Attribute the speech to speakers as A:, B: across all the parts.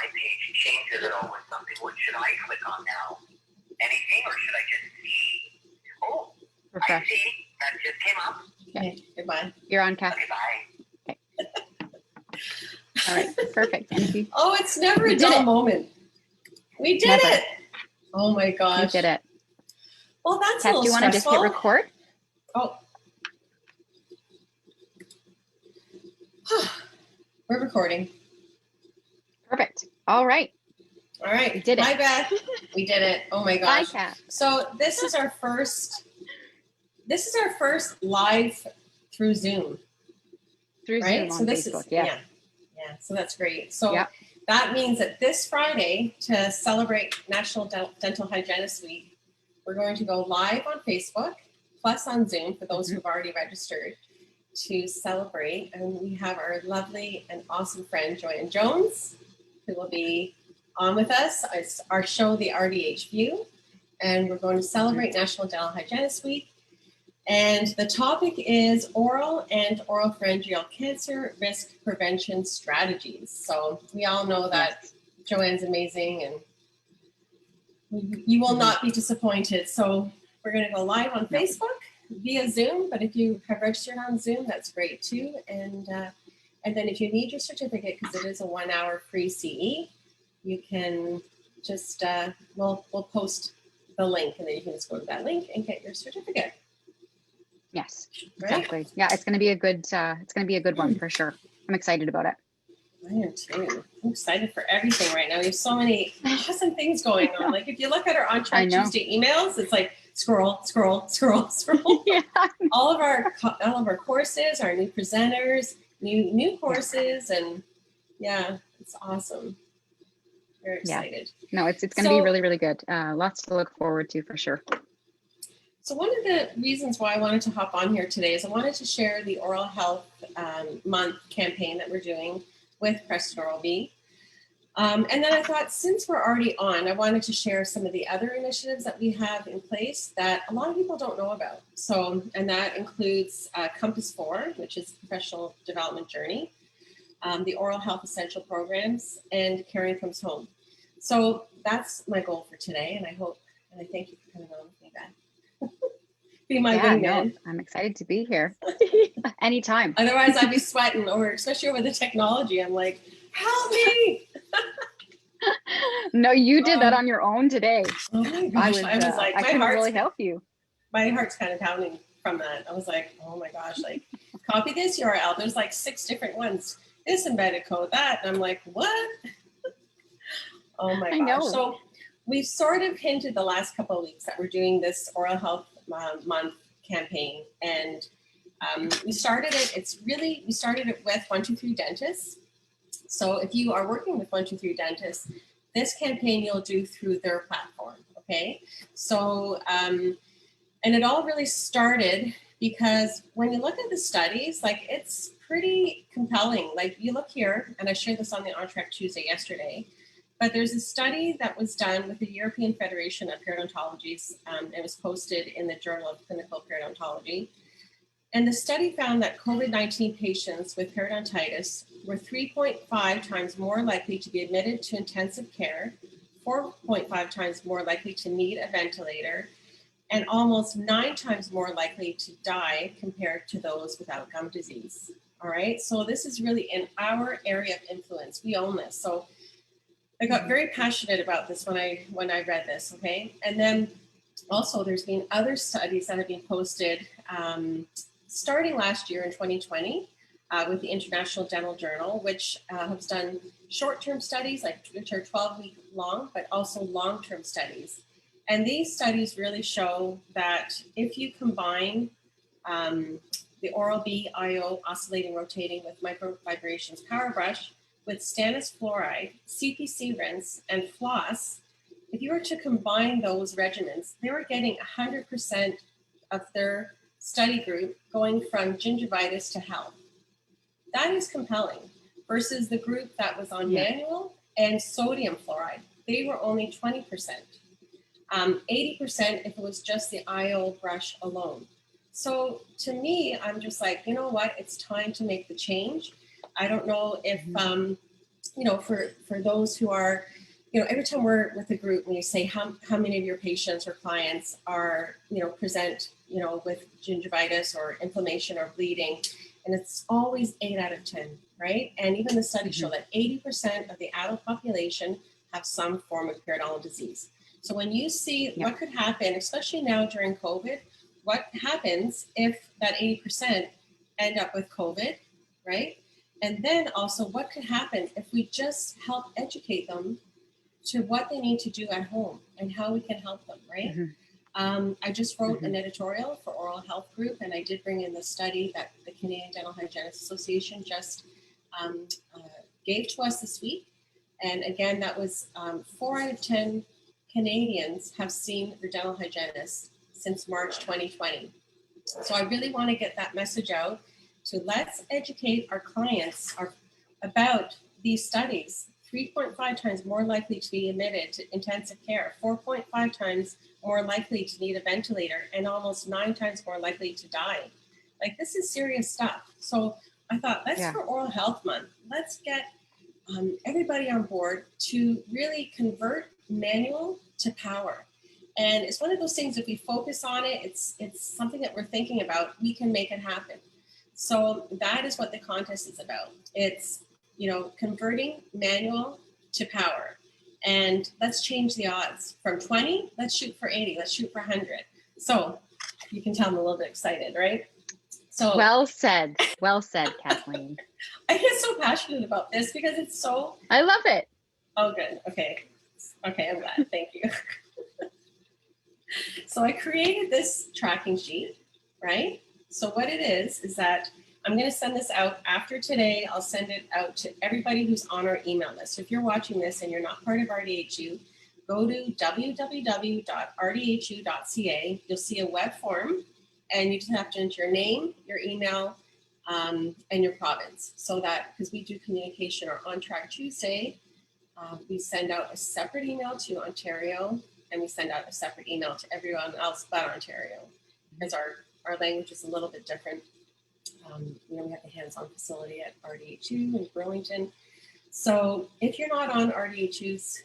A: my page changes it all with something, what should I click on now? Anything, or should I just see? Oh,
B: Refresh.
A: I see. That just came up.
C: Okay, goodbye.
B: You're on, Kath.
A: Okay, bye.
B: All right, perfect. And if you,
C: Oh, it's never
B: We
C: a
B: did
C: dull
B: it.
C: moment. We did
B: Never.
C: it. Oh my
B: you
C: gosh.
B: did it.
C: Well, that's a
B: Kath,
C: little
B: do you want to just hit
C: stressful.
B: record?
C: Oh. We're recording.
B: Perfect. All right.
C: All right.
B: We did it.
C: Hi, Beth. We did it. Oh my
B: Bye,
C: gosh.
B: Kath.
C: So this is our first live through Zoom,
B: Through
C: right?
B: Zoom
C: So
B: on
C: this
B: Facebook.
C: is
B: Yeah.
C: yeah. So that's great. So
B: Yep.
C: that means that this Friday, to celebrate National Dental Hygienist Week, we're going to go live on Facebook plus on Zoom for those who've already registered to celebrate. And we have our lovely and awesome friend Joanne Jones, who will be on with us. It's our show, the RDH View, and we're going to celebrate National Dental Hygienist Week. And the topic is oral and oropharyngeal cancer risk prevention strategies. So we all know that Joanne's amazing, and you will not be disappointed. So we're going to go live on Facebook via Zoom, but if you have registered on Zoom, that's great too. And then if you need your certificate, because it is a 1 hour free CE, you can just, we'll post the link, and then you can just go to that link and get your certificate.
B: Yes,
C: Right?
B: exactly. Yeah, it's going to be a good, one for sure. I'm excited about it.
C: I am too. I'm excited for everything right now. We have so many awesome things going on. Like if you look at our On
B: I
C: Track
B: know.
C: Tuesday emails, it's like scroll, scroll, scroll, scroll.
B: Yeah.
C: all of our courses, our new presenters, new courses, and yeah, it's awesome. Very excited.
B: No, it's going to be really, really good. Lots to look forward to for sure.
C: So one of the reasons why I wanted to hop on here today is I wanted to share the Oral Health Month campaign that we're doing with Preston Oral B. And then I thought, since we're already on, I wanted to share some of the other initiatives that we have in place that a lot of people don't know about. So, and that includes Compass 4, which is Professional Development Journey, the Oral Health Essential Programs, and Caring Comes Home. So that's my goal for today, and I hope, and I thank you for coming on with me, Beth. Be my wingman.
B: No, I'm excited to be here. Anytime.
C: Otherwise, I'd be sweating over, especially over the technology. I'm like, help me.
B: No, you did that on your own today.
C: Oh my gosh. I was like,
B: I couldn't really help you.
C: My heart's kind of pounding from that. I was like, oh my gosh, like copy this URL. There's like 6 different ones. This embedded code, that. And I'm like, what? Oh my gosh.
B: I know.
C: So we've sort of hinted the last couple of weeks that we're doing this Oral Health Month campaign. And we started it with 123 Dentists. So if you are working with 123 Dentists, this campaign you'll do through their platform, okay? So, and it all really started because when you look at the studies, like it's pretty compelling. Like you look here, and I shared this on the On Track Tuesday yesterday, but there's a study that was done with the European Federation of Periodontologists. It was posted in the Journal of Clinical Periodontology. And the study found that COVID-19 patients with periodontitis were 3.5 times more likely to be admitted to intensive care, 4.5 times more likely to need a ventilator, and almost 9 times more likely to die compared to those without gum disease. All right, so this is really in our area of influence. We own this. So I got very passionate about this when I read this, okay? And then also there's been other studies that have been posted starting last year in 2020 with the International Dental Journal, which has done short-term studies, which are 12-week long, but also long-term studies. And these studies really show that if you combine the Oral-B IO oscillating rotating with microvibrations power brush with stannous fluoride, CPC rinse, and floss, if you were to combine those regimens, they were getting 100% of their study group going from gingivitis to health. That is compelling versus the group that was on manual and sodium fluoride. They were only 20%. 80% if it was just the IO brush alone. So to me, I'm just like, you know what? It's time to make the change. I don't know if for those who are, every time we're with a group and you say how many of your patients or clients are, present, with gingivitis or inflammation or bleeding, and it's always 8 out of 10, right? And even the studies show that 80% of the adult population have some form of periodontal disease. So when you see what could happen, especially now during COVID, what happens if that 80% end up with COVID, right? And then also what could happen if we just help educate them to what they need to do at home and how we can help them, right? I just wrote an editorial for Oral Health Group, and I did bring in the study that the Canadian Dental Hygienists Association just gave to us this week. And again, that was 4 out of 10 Canadians have seen their dental hygienist since March 2020. So I really want to get that message out to let's educate our clients about these studies. 3.5 times more likely to be admitted to intensive care, 4.5 times more likely to need a ventilator, and almost 9 times more likely to die. Like, this is serious stuff. So I thought, for Oral Health Month, let's get everybody on board to really convert manual to power. And it's one of those things, if we focus on it, it's something that we're thinking about, we can make it happen. So that is what the contest is about. It's, converting manual to power. And let's change the odds. From 20, let's shoot for 80, let's shoot for 100. So you can tell I'm a little bit excited, right? So
B: well said, Kathleen.
C: I get so passionate about this because it's so...
B: I love it.
C: Oh, good. Okay, I'm glad. Thank you. So I created this tracking sheet, right? So what it is that I'm going to send this out after today. I'll send it out to everybody who's on our email list. So if you're watching this and you're not part of RDHU, go to www.rdhu.ca. You'll see a web form, and you just have to enter your name, your email, and your province. So that, because we do communication or On Track Tuesday, we send out a separate email to Ontario, and we send out a separate email to everyone else but Ontario, because our language is a little bit different. We have the hands-on facility at RDHU in Burlington. So if you're not on RDHU's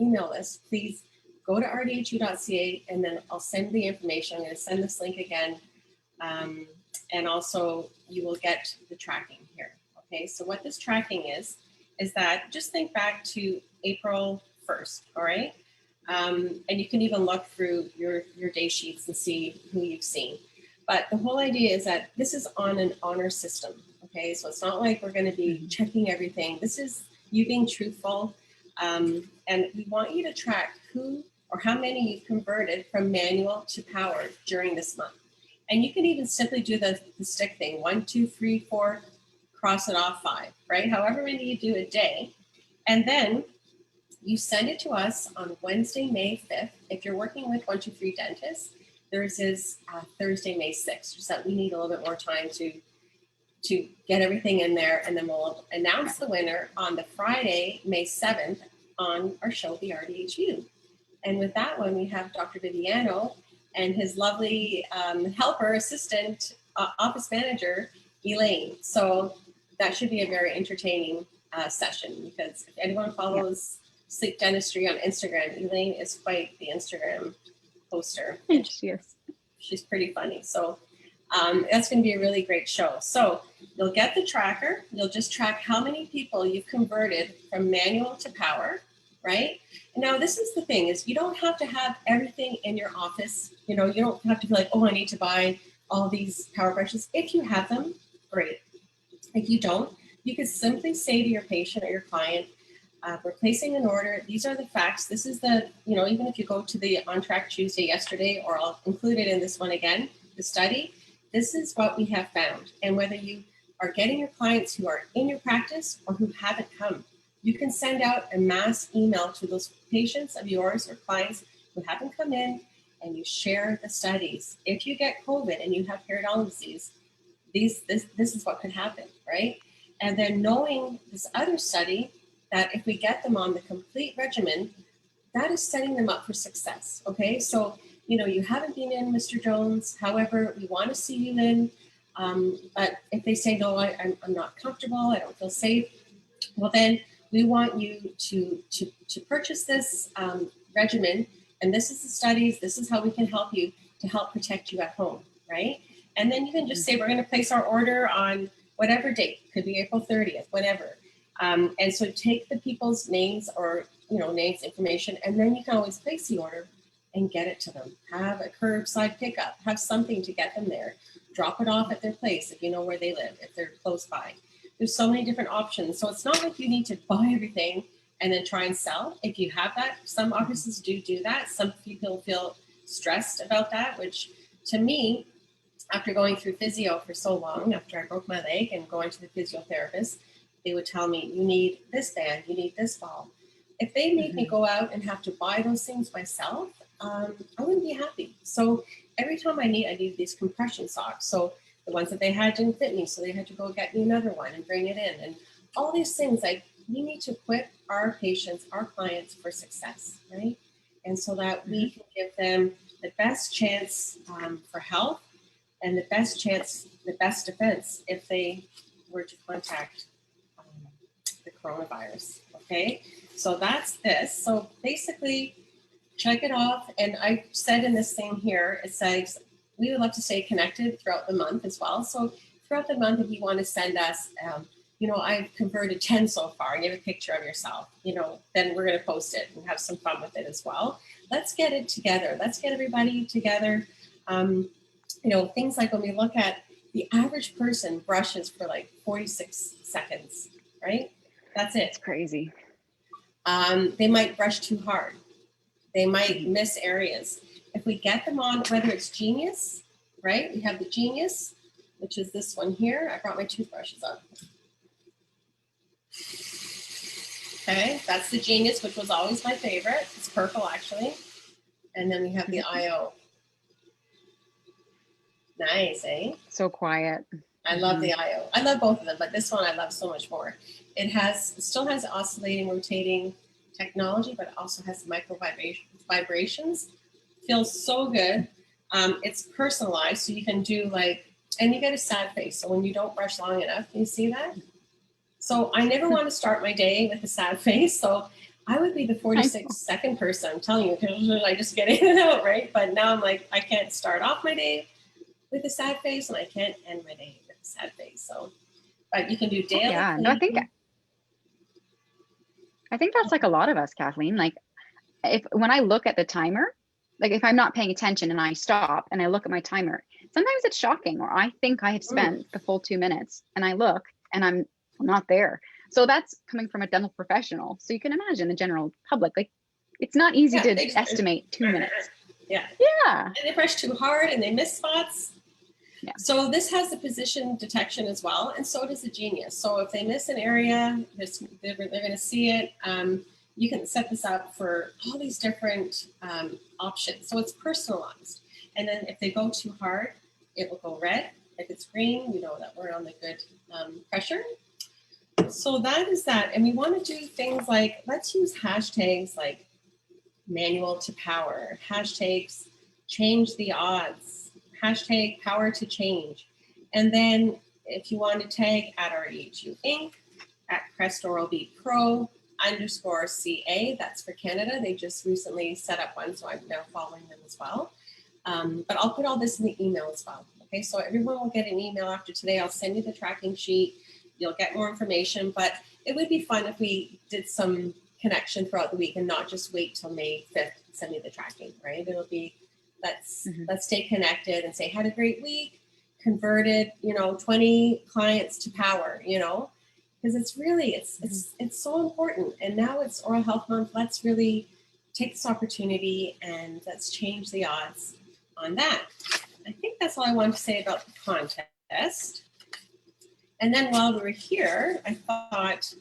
C: email list, please go to rdhu.ca, and then I'll send the information. I'm going to send this link again. And also you will get the tracking here. Okay, so what this tracking is that just think back to April 1st, all right? And you can even look through your day sheets and see who you've seen. But the whole idea is that this is on an honor system, okay? So it's not like we're going to be checking everything. This is you being truthful. And we want you to track who or how many you've converted from manual to power during this month. And you can even simply do the stick thing, 1, 2, 3, 4, cross it off 5, right? However many you do a day. And then you send it to us on Wednesday, May 5th. If you're working with 123 Dentists, theirs is Thursday, May 6th, just that we need a little bit more time to get everything in there. And then we'll announce the winner on the Friday, May 7th on our show, the RDHU. And with that one, we have Dr. Viviano and his lovely helper, assistant, office manager, Elaine. So that should be a very entertaining session, because if anyone follows sleep dentistry on Instagram, Elaine is quite the Instagram poster.
B: She is.
C: She's pretty funny. So that's going to be a really great show. So you'll get the tracker. You'll just track how many people you've converted from manual to power, right? And now this is the thing, is you don't have to have everything in your office. You don't have to be like, oh, I need to buy all these power brushes. If you have them, great. If you don't, you could simply say to your patient or your client, we're placing an order. These are the facts. This is the, even if you go to the On Track Tuesday yesterday, or I'll include it in this one again, the study, this is what we have found. And whether you are getting your clients who are in your practice or who haven't come, you can send out a mass email to those patients of yours or clients who haven't come in, and you share the studies. If you get COVID and you have periodontal disease, this is what could happen, right? And then knowing this other study, that if we get them on the complete regimen, that is setting them up for success, okay? So, you haven't been in, Mr. Jones, however, we want to see you in, but if they say, no, I'm not comfortable, I don't feel safe, well then, we want you to purchase this regimen, and this is the studies, this is how we can help you to help protect you at home, right? And then you can just say, we're going to place our order on whatever date, could be April 30th, whatever. And so take the people's names or, names, information, and then you can always place the order and get it to them. Have a curbside pickup, have something to get them there. Drop it off at their place if you know where they live, if they're close by. There's so many different options. So it's not like you need to buy everything and then try and sell. If you have that, some offices do that. Some people feel stressed about that, which to me, after going through physio for so long, after I broke my leg and going to the physiotherapist, they would tell me, you need this band, you need this ball. If they made me go out and have to buy those things myself, I wouldn't be happy. So every time I need these compression socks. So the ones that they had didn't fit me, so they had to go get me another one and bring it in. And all these things, like, we need to equip our patients, our clients for success, right? And so that we can give them the best chance for health and the best chance, the best defense if they were to contact the coronavirus, okay? So that's this. So basically, check it off. And I said in this thing here, it says, we would love to stay connected throughout the month as well. So throughout the month, if you want to send us, I've converted 10 so far, and you have a picture of yourself, then we're going to post it and have some fun with it as well. Let's get it together. Let's get everybody together. Things like when we look at the average person brushes for like 46 seconds, right? That's it.
B: It's crazy.
C: They might brush too hard. They might miss areas. If we get them on, whether it's Genius, right? We have the Genius, which is this one here. I brought my toothbrushes up. Okay, that's the Genius, which was always my favorite. It's purple, actually. And then we have the IO. Nice, eh?
B: So quiet.
C: I love the IO. I love both of them, but this one I love so much more. It still has oscillating, rotating technology, but it also has micro vibrations. Feels so good. It's personalized, so you can do and you get a sad face. So when you don't brush long enough, can you see that? So I never want to start my day with a sad face. So I would be the 46-second person, I'm telling you, because I just get in and out, right? But now I'm like, I can't start off my day with a sad face, and I can't end my day with a sad face. So, but you can do daily.
B: Yeah, no, I think that's like a lot of us, Kathleen. Like, when I look at the timer, like if I'm not paying attention and I stop and I look at my timer, sometimes it's shocking, or I think I have spent the full 2 minutes and I look and I'm not there. So that's coming from a dental professional. So you can imagine the general public, like, it's not easy to estimate 2 minutes.
C: Yeah.
B: Yeah.
C: And they brush too hard and they miss spots.
B: Yeah.
C: So this has the position detection as well, and so does the Genius. So if they miss an area, they're going to see it. You can set this up for all these different options. So it's personalized. And then if they go too hard, it will go red. If it's green, you know that we're on the good pressure. So that is that. And we want to do things like, let's use hashtags like manual to power, hashtags change the odds, hashtag power to change. And then if you want to tag at rdhu Inc., at Crest Oral B Pro _CA, that's for Canada. They just recently set up one, so I'm now following them as well. But I'll put all this in the email as well. Okay, so everyone will get an email after today. I'll send you the tracking sheet. You'll get more information, but it would be fun if we did some connection throughout the week and not just wait till May 5th to send you the tracking, right? It'll be, let's stay connected and say, had a great week, converted, 20 clients to power, because it's really, it's so important. And now it's Oral Health Month. Let's really take this opportunity and let's change the odds on that. I think that's all I wanted to say about the contest. And then while we were here, I thought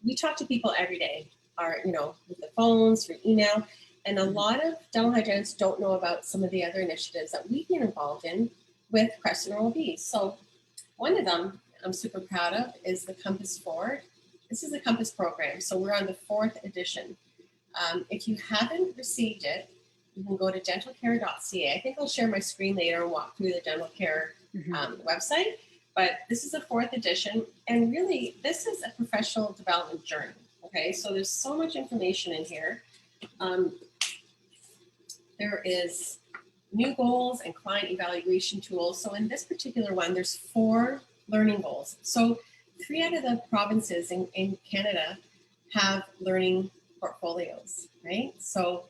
C: we talk to people every day, with the phones, through email, and a lot of dental hygienists don't know about some of the other initiatives that we've been involved in with Crest and Oral B. So one of them I'm super proud of is the Compass 4. This is the Compass program. So we're on the 4th edition. If you haven't received it, you can go to dentalcare.ca. I think I'll share my screen later and walk through the dental care website. But this is the 4th edition, and really, this is a professional development journey, Okay, so there's so much information in here. There is new goals and client evaluation tools. So in this particular one, there's 4 learning goals. So 3 out of the provinces in Canada have learning portfolios, right? So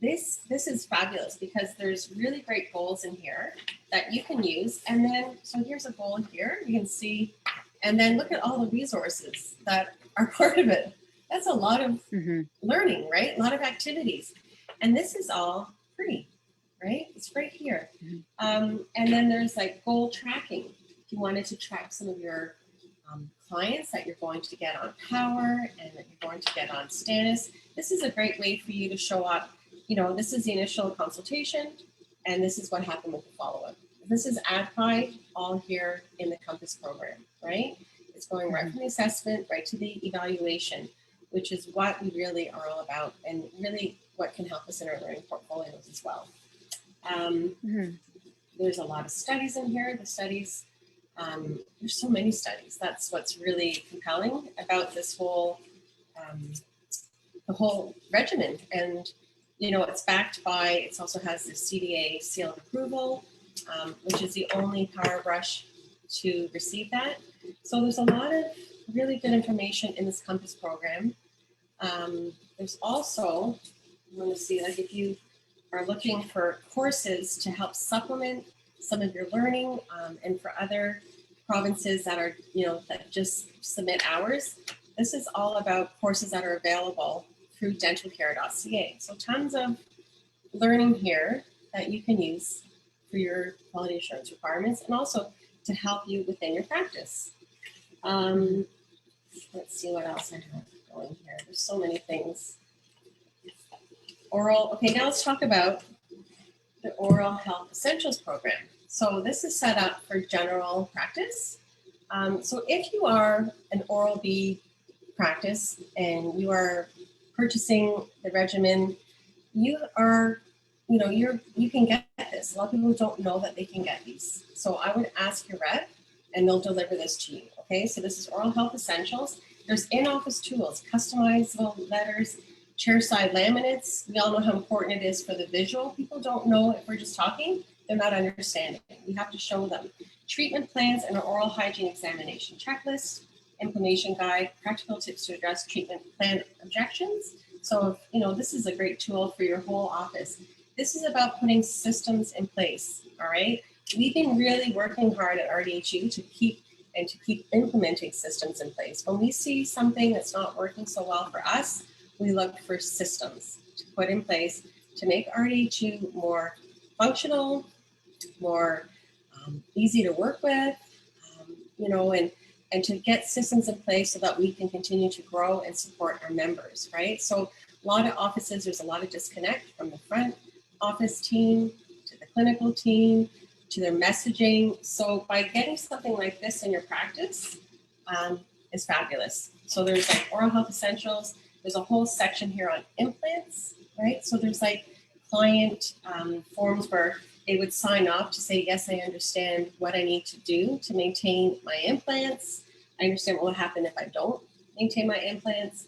C: this is fabulous because there's really great goals in here that you can use. And then, so here's a goal here, you can see, and then look at all the resources that are part of it. That's a lot of learning, right? A lot of activities. And this is all free, right? It's right here. And then there's like goal tracking. If you wanted to track some of your clients that you're going to get on Power and that you're going to get on Stannis, this is a great way for you to show up. You know, this is the initial consultation, and this is what happened with the follow-up. This is AdPi, all here in the Compass program, right? It's going right from the assessment right to the evaluation, which is what we really are all about, and really what can help us in our learning portfolios as well. There's a lot of studies in here. The studies, there's so many studies. That's what's really compelling about this whole, the whole regimen. And, you know, it's backed by, it also has the CDA seal of approval, which is the only power brush to receive that. So there's a lot of really good information in this Compass program. There's also, you want to see, like if you are looking for courses to help supplement some of your learning, and for other provinces that are, you know, that just submit hours, this is all about courses that are available through dentalcare.ca. So tons of learning here that you can use for your quality assurance requirements and also to help you within your practice. Let's see what else I have going here. There's so many things. Oral, okay, now let's talk about the Oral Health Essentials program. So this is set up for general practice. So if you are an Oral B practice and you are purchasing the regimen, you are, you know, you can get this. A lot of people don't know that they can get these. So I would ask your rep and they'll deliver this to you. Okay, so this is Oral Health Essentials. There's in-office tools, customizable letters, chairside laminates. We all know how important it is for the visual. People don't know if we're just talking, they're not understanding. We have to show them. Treatment plans and an oral hygiene examination checklist, implementation guide, practical tips to address treatment plan objections. So, you know, this is a great tool for your whole office. This is about putting systems in place, all right? We've been really working hard at rdhu to keep implementing systems in place. When we see something that's not working so well for us, we look for systems to put in place to make rdhu more functional, more easy to work with, you know, and to get systems in place so that we can continue to grow and support our members, right? So a lot of offices, there's a lot of disconnect from the front office team to the clinical team to their messaging. So by getting something like this in your practice is fabulous. So there's like Oral Health Essentials. There's a whole section here on implants, right? So there's like client forms where they would sign off to say, yes, I understand what I need to do to maintain my implants. I understand what will happen if I don't maintain my implants.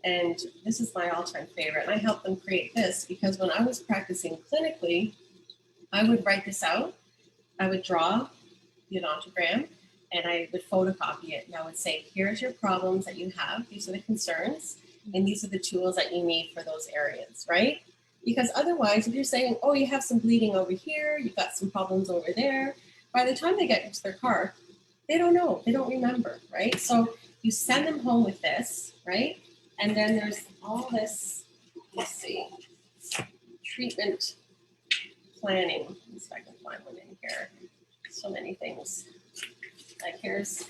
C: And this is my all-time favorite. And I helped them create this because when I was practicing clinically, I would write this out. I would draw the odontogram and I would photocopy it. And I would say, here's your problems that you have. These are the concerns. And these are the tools that you need for those areas, right? Because otherwise, if you're saying, oh, you have some bleeding over here, you've got some problems over there, by the time they get into their car, they don't know, they don't remember, right? So you send them home with this, right? And then there's all this, let's see, treatment planning. Let's see if I can find one in here. So many things. Like here's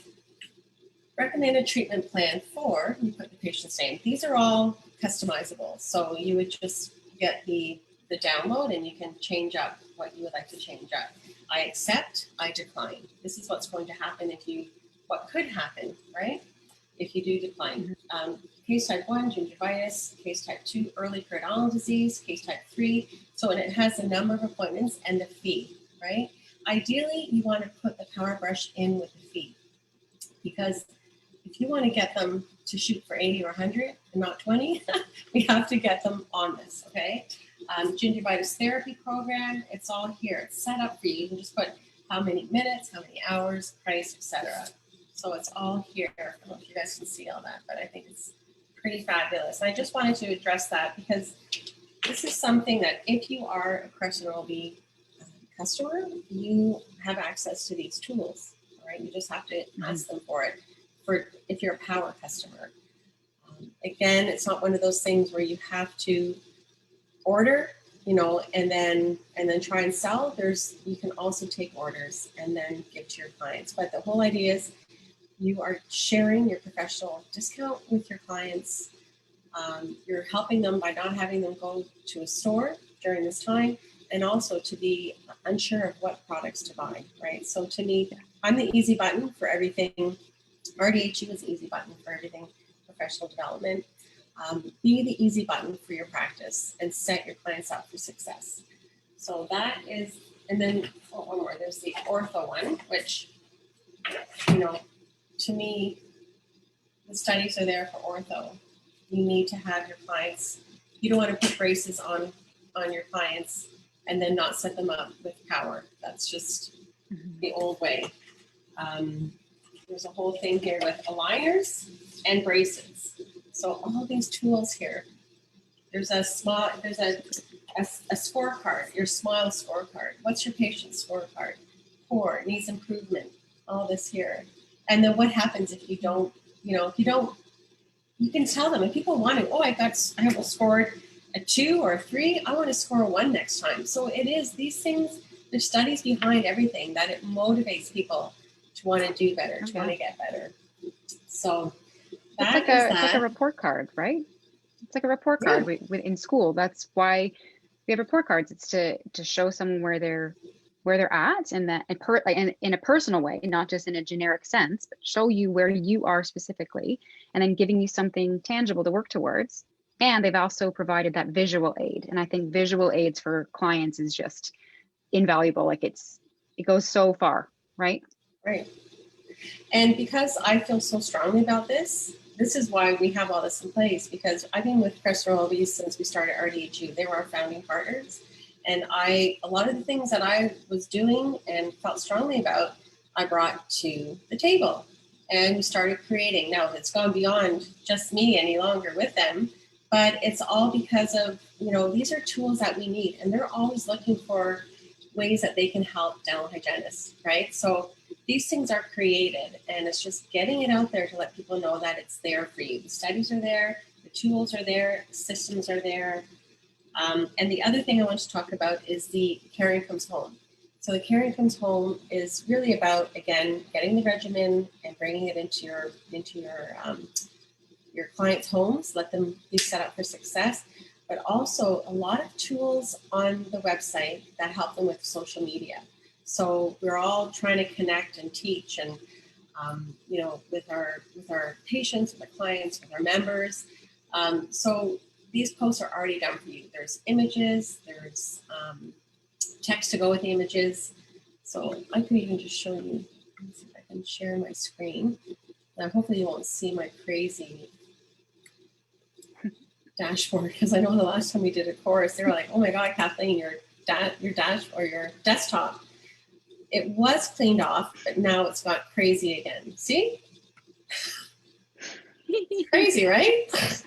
C: recommended treatment plan for, you put the patient's name. These are all customizable. So you would just get the download and you can change up what you would like to change up. I accept, I decline. This is what's going to happen if you, what could happen, right? If you do decline. Case type 1, gingivitis, case type 2, early periodontal disease, case type 3. So it has the number of appointments and the fee, right? Ideally, you want to put the power brush in with the fee because if you want to get them to shoot for 80 or 100 and not 20. We have to get them on this, okay? Gingivitis therapy program, it's all here. It's set up for you. You can just put how many minutes, how many hours, price, etc. So it's all here. I don't know if you guys can see all that, but I think it's pretty fabulous. And I just wanted to address that because this is something that if you are a Crescent OB customer, you have access to these tools, all right? You just have to ask them for it. For if you're a power customer, again, it's not one of those things where you have to order, you know, and then try and sell. You can also take orders and then give to your clients. But the whole idea is you are sharing your professional discount with your clients. You're helping them by not having them go to a store during this time, and also to be unsure of what products to buy, right? So to me, I'm the easy button for everything. rdhu is the easy button for everything professional development. Be the easy button for your practice and set your clients up for success. So that is, and then one more, there's the ortho one, which, you know, to me, the studies are there for ortho. You need to have your clients, you don't want to put braces on your clients and then not set them up with power. That's just the old way. There's a whole thing here with aligners and braces. So all these tools here, there's a scorecard, your SMILE scorecard. What's your patient's scorecard? Poor, needs improvement, all this here. And then what happens if you don't, you can tell them, if people want to, I have scored a 2 or a 3, I want to score a 1 next time. So it is these things, there's studies behind everything that it motivates people to want to do better, to want to get better. So
B: it's like a report card, right? It's like a report card in school. That's why we have report cards. It's to show someone where they're at, and that in a personal way, not just in a generic sense, but show you where you are specifically, and then giving you something tangible to work towards. And they've also provided that visual aid, and I think visual aids for clients is just invaluable. Like it goes so far, right?
C: Right. And because I feel so strongly about this is why we have all this in place, because I've been with Crescent OB since we started rdhu. They were our founding partners. And a lot of the things that I was doing and felt strongly about, I brought to the table and we started creating. Now it's gone beyond just me any longer with them, but it's all because of, these are tools that we need, and they're always looking for ways that they can help dental hygienists, right? So these things are created, and it's just getting it out there to let people know that it's there for you. The studies are there, the tools are there, the systems are there. And the other thing I want to talk about is the Caring Comes Home. So the Caring Comes Home is really about, again, getting the regimen and bringing it into your clients' homes, let them be set up for success, but also a lot of tools on the website that help them with social media. So we're all trying to connect and teach, and with our patients, with our clients, with our members. So these posts are already done for you. There's images, there's text to go with the images. So I could even just show you. Let's see if I can share my screen. Now, hopefully you won't see my crazy dashboard, because I know the last time we did a course, they were like, "Oh my God, Kathleen, your dash or your desktop." It was cleaned off, but now it's got crazy again. See? It's crazy, right? It's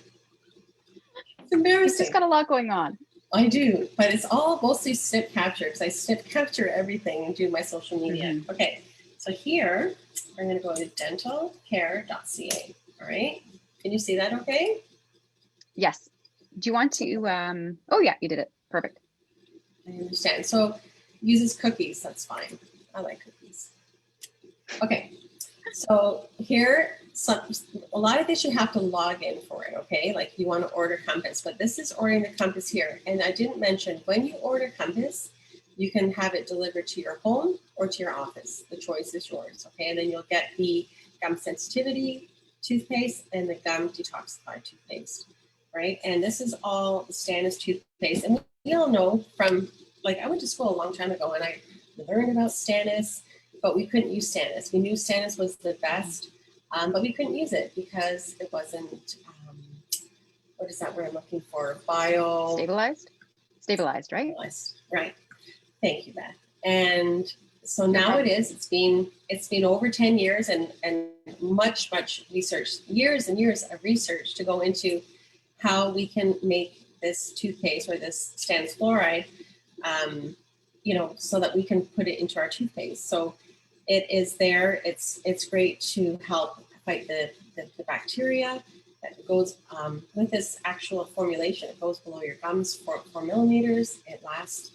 C: embarrassing.
B: It's just got a lot going on.
C: I do, but it's all mostly snip capture, because I snip capture everything and do my social media. Mm-hmm. Okay, so here, I'm going to go to dentalcare.ca. All right. Can you see that okay?
B: Yes. Do you want to, oh yeah, you did it. Perfect.
C: I understand. So uses cookies. That's fine. I like cookies. Okay. So here, a lot of this you have to log in for it, okay? Like you want to order Compass, but this is ordering the Compass here. And I didn't mention, when you order Compass, you can have it delivered to your home or to your office. The choice is yours, okay? And then you'll get the gum sensitivity toothpaste and the gum detoxify toothpaste, right? And this is all the Stannis toothpaste. And we all know from, like, I went to school a long time ago and I learned about Stannis, but we couldn't use Stannis. We knew Stannis was the best. But we couldn't use it because it wasn't, what is that word I'm looking for?
B: Stabilized, right?
C: Right. Thank you, Beth. And so
B: No
C: now
B: problem.
C: it is. It's been over 10 years and much research, years and years of research to go into how we can make this toothpaste or this stannous fluoride, so that we can put it into our toothpaste. So it is there. It's great to help fight the bacteria that goes with this actual formulation. It goes below your gums for 4 millimeters. It lasts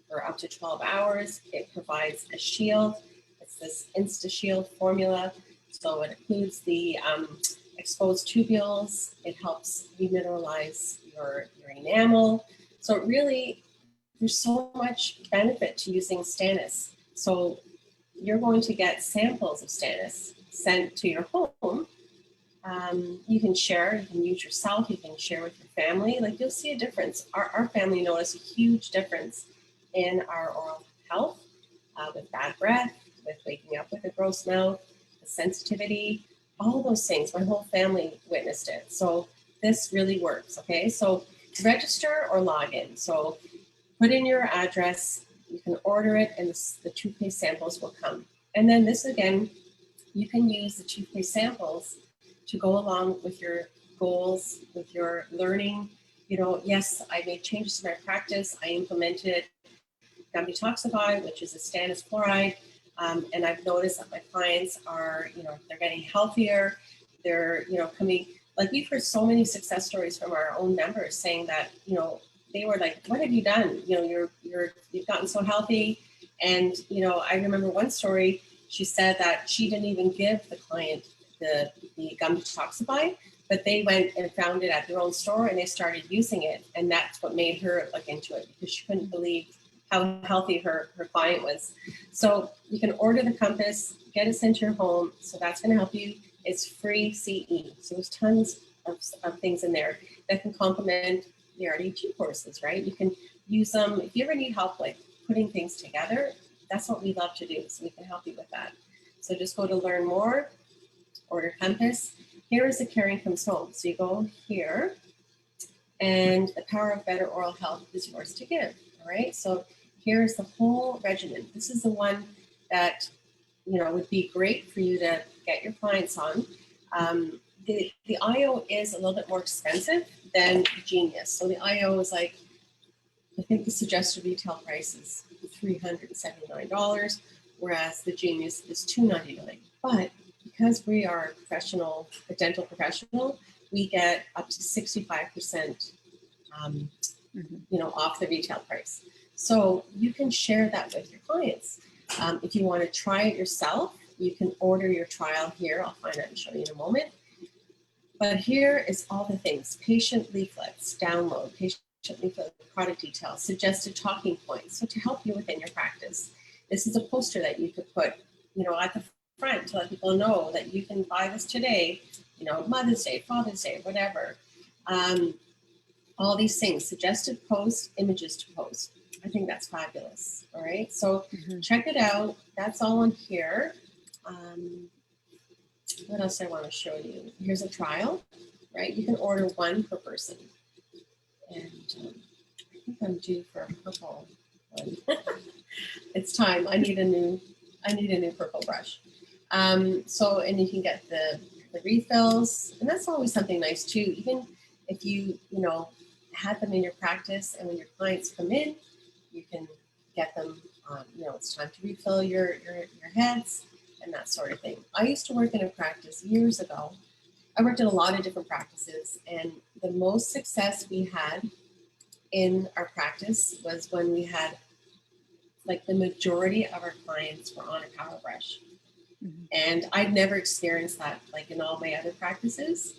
C: for up to 12 hours. It provides a shield. It's this InstaShield formula. So it includes the exposed tubules. It helps remineralize your enamel. So it really, there's so much benefit to using stannous. So you're going to get samples of stannous sent to your home. You can share, you can use yourself, you can share with your family. Like, you'll see a difference. Our family noticed a huge difference in our oral health, with bad breath, with waking up with a gross mouth, the sensitivity, all those things. My whole family witnessed it. So this really works, okay? So register or log in. So put in your address, you can order it, and the toothpaste samples will come. And then this, again, you can use the toothpaste samples to go along with your goals, with your learning. Yes, I made changes to my practice. I implemented gum detoxify, which is a stannous fluoride. And I've noticed that my clients are, they're getting healthier. They're, coming, like, we've heard so many success stories from our own members saying that, they were like, what have you done? You've gotten so healthy. And, I remember one story, she said that she didn't even give the client the gum detoxify, but they went and found it at their own store and they started using it. And that's what made her look into it, because she couldn't believe how healthy her client was. So you can order the compass, get it sent to your home. So that's going to help you. It's free CE. So there's tons of things in there that can complement the rdhu courses, right? You can use them. If you ever need help, like putting things together, that's what we love to do. So we can help you with that. So just go to learn more, order compass. Here is the caring comes home. So you go here, and the power of better oral health is yours to give. All right. So here is the whole regimen. This is the one that, would be great for you to get your clients on. The IO is a little bit more expensive than Genius. So the IO is like, I think the suggested retail price is $379, whereas the Genius is $299. But because we are a dental professional, we get up to 65%, off the retail price. So you can share that with your clients. If you want to try it yourself, you can order your trial here. I'll find out and show you in a moment. But here is all the things: patient leaflets, download, patient leaflet, product details, suggested talking points. So to help you within your practice, this is a poster that you could put, at the front to let people know that you can buy this today, Mother's Day, Father's Day, whatever. All these things, suggested posts, images to post. I think that's fabulous. All right. So check it out. That's all in here. What else I want to show you? Here's a trial, right? You can order one per person. And I think I'm due for a purple one. It's time. I need a new purple brush. And you can get the refills, and that's always something nice too. Even if you had them in your practice, and when your clients come in, you can get them. It's time to refill your heads and that sort of thing. I used to work in a practice years ago. I worked in a lot of different practices, and the most success we had in our practice was when we had, like, the majority of our clients were on a power brush. And I'd never experienced that, like, in all my other practices.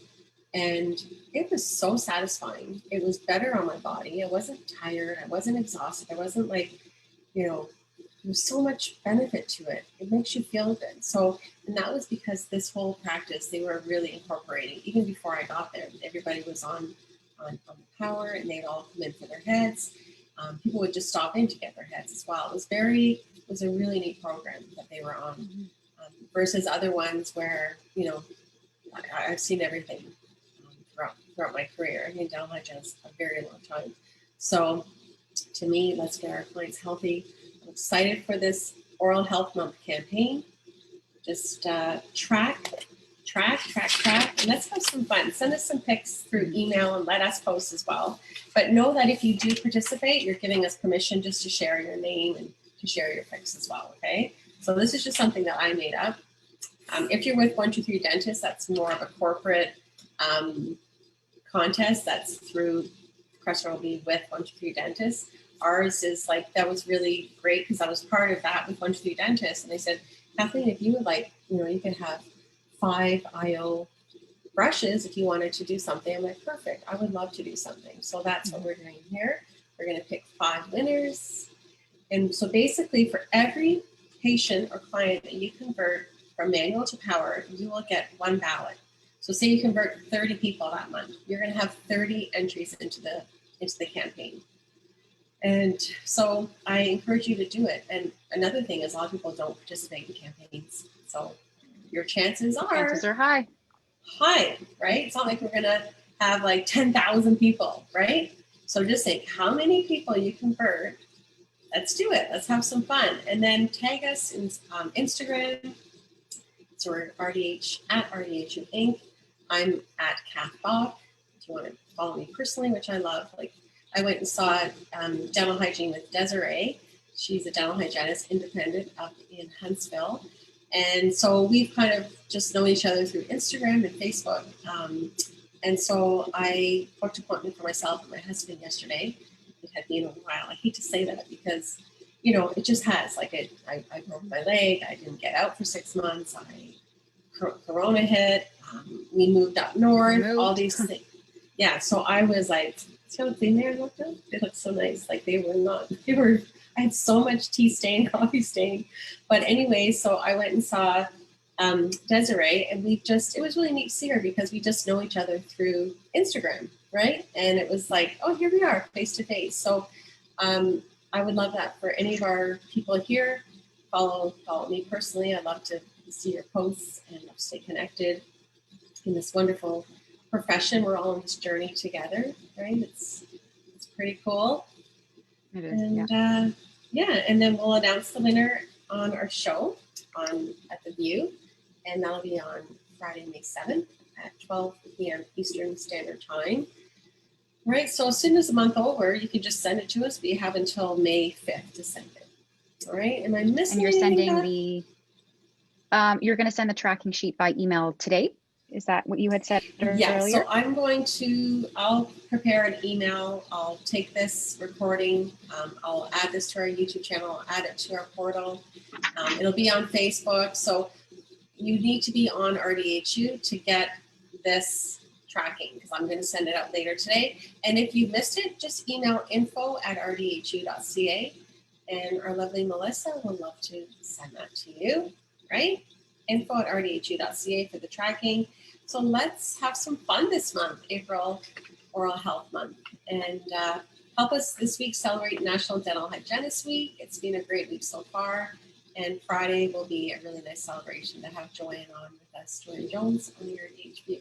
C: And it was so satisfying. It was better on my body. I wasn't tired. I wasn't exhausted. I wasn't like, there's so much benefit to it. It makes you feel good. So, and that was because this whole practice, they were really incorporating, even before I got there, everybody was on the power, and they'd all come in for their heads. People would just stop in to get their heads as well. It was a really neat program that they were on, versus other ones where, I've seen everything throughout my career. I've been dental hygienist a very long time. So to me, let's get our clients healthy. I'm excited for this Oral Health Month campaign. Just track, and let's have some fun. Send us some pics through email and let us post as well. But know that if you do participate, you're giving us permission just to share your name and to share your pics as well, okay? So this is just something that I made up. If you're with 123 Dentists, that's more of a corporate contest. That's through Crestron will be with 123 Dentists. Ours is like, that was really great because I was part of that with 123 Dentists. And they said, Kathleen, if you would like, you could have 5 IO brushes if you wanted to do something. I'm like, perfect. I would love to do something. So that's what we're doing here. We're going to pick 5 winners. And so basically for every patient or client that you convert from manual to power, you will get 1 ballot. So say you convert 30 people that month, you're going to have 30 entries into the campaign. And so I encourage you to do it. And another thing is a lot of people don't participate in campaigns. So your chances are
B: high.
C: High, right? It's not like we're going to have like 10,000 people, right? So just think how many people you convert. Let's do it. Let's have some fun. And then tag us in Instagram. So we're RDH at RDHU Inc. I'm at Kath Bach. If you want to follow me personally, which I love, like I went and saw dental hygiene with Desiree. She's a dental hygienist, independent up in Huntsville. And so we've kind of just known each other through Instagram and Facebook. And so I booked an appointment for myself and my husband yesterday. It had been a while. I hate to say that because, it just has. Like I broke my leg. I didn't get out for 6 months. Corona hit. We moved up north. All these things. Yeah. So I was like, see how clean they looked up? They looked so nice. Like I had so much tea stain, coffee stain. But anyway, so I went and saw Desiree, and it was really neat to see her because we just know each other through Instagram, right? And it was like, oh, here we are, face to face. So I would love that for any of our people here. Follow me personally. I'd love to see your posts and love to stay connected in this wonderful profession. We're all on this journey together, right? It's pretty cool.
B: It is,
C: and and then we'll announce the winner on our show at the View, and that'll be on Friday, May 7th at 12 p.m. Eastern Standard Time. Right, so as soon as the month over, you can just send it to us. We have until May 5th to send it. All right, am I missing?
B: And you're sending you're going to send the tracking sheet by email today. Is that what you had said earlier?
C: Yeah, so I'll prepare an email. I'll take this recording. I'll add this to our YouTube channel, I'll add it to our portal. It'll be on Facebook. So you need to be on RDHU to get this tracking because I'm going to send it out later today. And if you missed it, just email info@rdhu.ca and our lovely Melissa will love to send that to you, right? info@rdhu.ca for the tracking. So let's have some fun this month, April Oral Health Month, and help us this week celebrate National Dental Hygienist Week. It's been a great week so far, and Friday will be a really nice celebration to have Joanne on with us, Joanne Jones on the RDH View.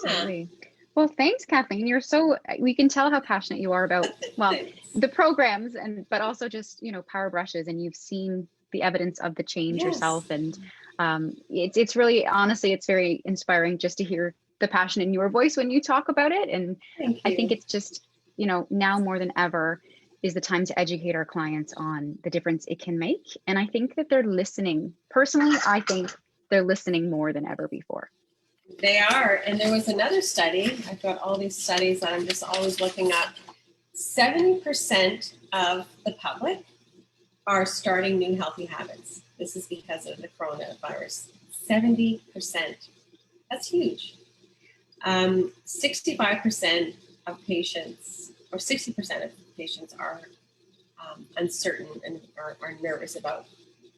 B: Absolutely. Well, thanks, Kathleen. We can tell how passionate you are about, the programs but also just, power brushes, and you've seen the evidence of the change yourself. And it's really, honestly, it's very inspiring just to hear the passion in your voice when you talk about it. And I think it's just, now more than ever is the time to educate our clients on the difference it can make. And I think that they're listening. Personally, I think they're listening more than ever before.
C: They are. And there was another study. I've got all these studies that I'm just always looking up. 70% of the public are starting new healthy habits. This is because of the coronavirus. 70%. That's huge. 65% of patients, or 60% of patients are uncertain and are nervous about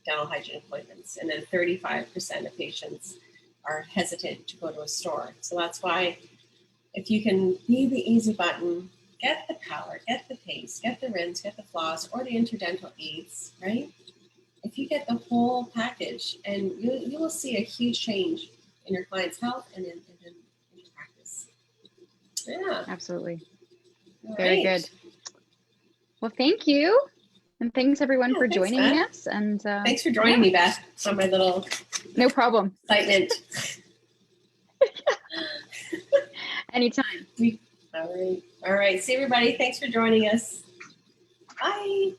C: dental hygiene appointments. And then 35% of patients are hesitant to go to a store. So that's why if you can be the easy button, get the power, get the paste, get the rinse, get the floss, or the interdental aids, right? If you get the whole package, and you will see a huge change in your client's health and in practice. Yeah.
B: Absolutely.
C: All
B: Very
C: right.
B: good. Well, thank you. And thanks everyone
C: Yeah,
B: for
C: thanks,
B: joining
C: Beth.
B: us. And
C: Thanks for joining me, Beth, on my little
B: no problem.
C: excitement.
B: Anytime.
C: All right. All right. See everybody. Thanks for joining us. Bye.